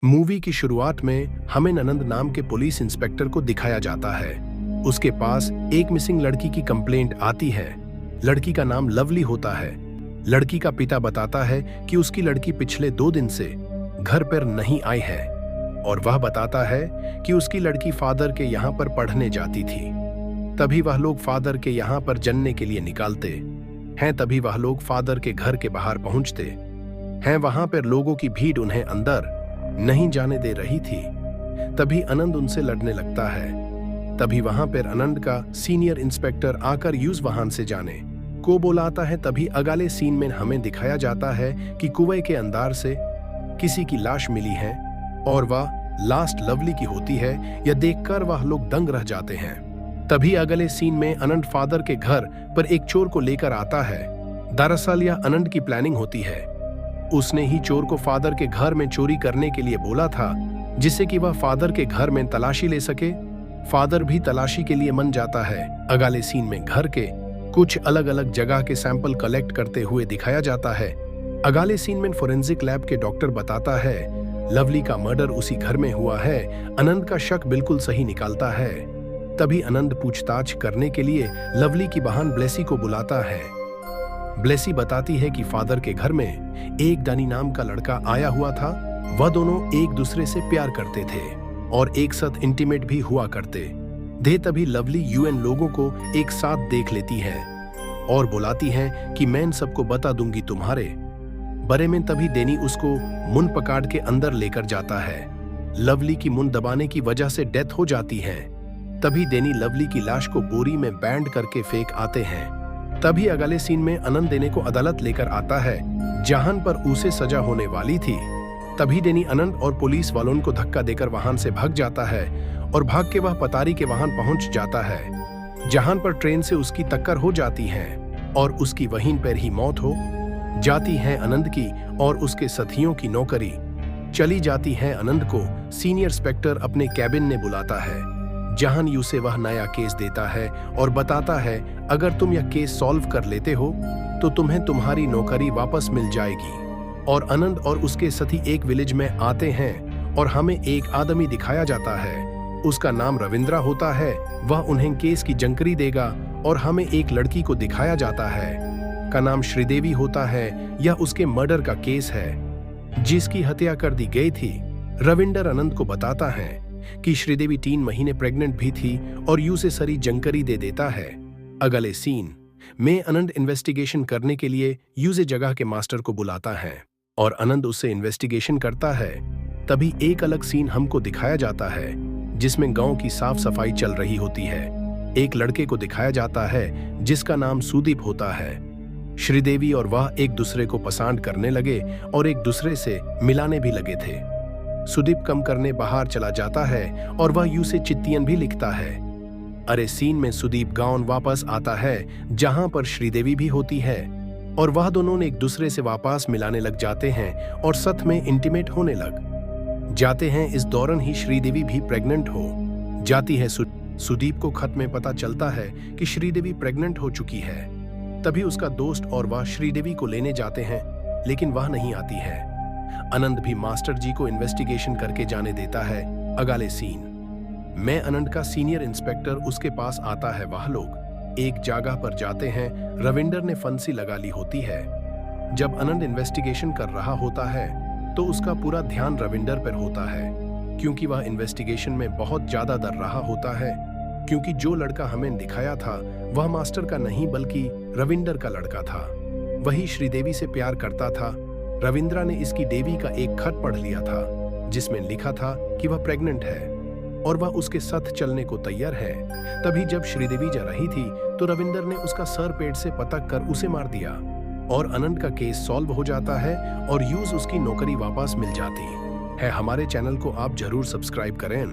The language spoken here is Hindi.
मूवी की शुरुआत में हमें आनंद नाम के पुलिस इंस्पेक्टर को दिखाया जाता है। उसके पास एक मिसिंग लड़की की कंप्लेंट आती है। लड़की का नाम लवली होता है। लड़की का पिता बताता है कि उसकी लड़की पिछले 2 दिन से घर पर नहीं आई है और वह बताता है कि उसकी लड़की फादर के यहाँ पर पढ़ने जाती थी। तभी वह लोग फादर के यहाँ पर जानने के लिए निकालते हैं। तभी वह लोग फादर के घर के बाहर पहुंचते हैं। वहां पर लोगों की भीड़ उन्हें अंदर नहीं जाने दे रही थी। तभी आनंद उनसे लड़ने लगता है। तभी वहां पर आनंद का सीनियर इंस्पेक्टर आकर यूज वाहन से जाने को बुलाता है। तभी अगले सीन में हमें दिखाया जाता है कि कुएं के अंदर से किसी की लाश मिली है और वह लास्ट लवली की होती है। यह देखकर वह लोग दंग रह जाते हैं। तभी अगले सीन में आनंद फादर के घर पर एक चोर को लेकर आता है। दरअसल यह आनंद की प्लानिंग होती है। उसने ही चोर को फादर के घर में चोरी करने के लिए बोला था, जिससे कि वह फादर के घर में तलाशी ले सके। फादर भी तलाशी के लिए मन जाता है। अगले सीन में घर के कुछ अलग अलग जगह के सैंपल कलेक्ट करते हुए दिखाया जाता है। अगले सीन में फोरेंसिक लैब के डॉक्टर बताता है लवली का मर्डर उसी घर में हुआ है। आनंद का शक बिल्कुल सही निकालता है। तभी आनंद पूछताछ करने के लिए लवली की बहन ब्लेसी को बुलाता है। ब्लेसी बताती है कि फादर के घर में एक दानी नाम का लड़का आया हुआ था। वह दोनों एक दूसरे से प्यार करते थे और एक साथ इंटीमेट भी हुआ करते थे। तभी लवली यूएन लोगों को एक साथ देख लेती है और बुलाती है कि मैं इन सबको बता दूंगी तुम्हारे बारे में। तभी डेनी उसको मुंह पकड़ के अंदर लेकर जाता है। लवली की मुंह दबाने की वजह से डेथ हो जाती है। तभी डेनी लवली की लाश को बोरी में बैंड करके फेंक आते हैं। तभी अगले सीन में आनंद डेनी को अदालत लेकर आता है, जहां पर उसे सजा होने वाली थी। तभी डेनी आनंद और पुलिस वालों को धक्का देकर वाहन से भाग जाता है और भाग के वह पतारी के वाहन पहुंच जाता है, जहां पर ट्रेन से उसकी टक्कर हो जाती है और उसकी वहीं पर ही मौत हो जाती है। आनंद की और उसके साथियों की नौकरी चली जाती है। आनंद को सीनियर इंस्पेक्टर अपने कैबिन में बुलाता है, जहां यू से वह नया केस देता है और बताता है अगर तुम यह केस सॉल्व कर लेते हो तो तुम्हें तुम्हारी नौकरी वापस मिल जाएगी। और आनंद और उसके साथी एक विलेज में आते हैं और हमें एक आदमी दिखाया जाता है। उसका नाम रविंद्रा होता है। वह उन्हें केस की जानकारी देगा और हमें एक लड़की को दिखाया जाता है का नाम श्रीदेवी होता है। यह उसके मर्डर का केस है जिसकी हत्या कर दी गई थी। रविंदर आनंद को बताता है कि श्रीदेवी 3 महीने प्रेग्नेंट भी थी और यू से सारी जानकारी दे देता है। अगले सीन में आनंद इन्वेस्टिगेशन करने के लिए यू से जगह के मास्टर को बुलाता है और आनंद उससे इन्वेस्टिगेशन करता है। तभी एक अलग सीन हमको दिखाया जाता है, जिसमें गांव की साफ सफाई चल रही होती है। एक लड़के को दिखाया जाता है जिसका नाम सुदीप होता है। श्रीदेवी और वह एक दूसरे को पसंद करने लगे और एक दूसरे से मिलाने भी लगे थे। सुदीप कम करने बाहर चला जाता है और वह यू से चिट्ठियां भी लिखता है। अरे सीन में सुदीप गांव वापस आता है, जहां पर श्रीदेवी भी होती है और वह दोनों ने एक दूसरे से वापस मिलाने लग जाते हैं और साथ में इंटीमेट होने लग जाते हैं। इस दौरान ही श्रीदेवी भी प्रेग्नेंट हो जाती है। सुदीप को खत में पता चलता है कि श्रीदेवी प्रेग्नेंट हो चुकी है। तभी उसका दोस्त और वह श्रीदेवी को लेने जाते हैं, लेकिन वह नहीं आती है। आनंद भी मास्टर जी को इन्वेस्टिगेशन करके जाने देता है। अगले सीन में आनंद का सीनियर इंस्पेक्टर उसके पास आता है। वह लोग एक जगह पर जाते हैं। रविंदर ने फांसी लगा ली होती है। जब आनंद इन्वेस्टिगेशन कर रहा होता है तो उसका पूरा ध्यान रविंदर पर होता है, क्योंकि वह इन्वेस्टिगेशन में बहुत ज्यादा डर रहा होता है, क्योंकि जो लड़का हमें दिखाया था वह मास्टर का नहीं बल्कि रविंदर का लड़का था। वही श्रीदेवी से प्यार करता था। रविंद्रा ने इसकी देवी का एक खत पढ़ लिया था, जिसमें लिखा था कि वह प्रेग्नेंट है और वह उसके साथ चलने को तैयार है। तभी जब श्रीदेवी जा रही थी तो रविंदर ने उसका सर पेट से पटक कर उसे मार दिया और आनंद का केस सॉल्व हो जाता है और यूज उसकी नौकरी वापस मिल जाती है। हमारे चैनल को आप जरूर सब्सक्राइब करें।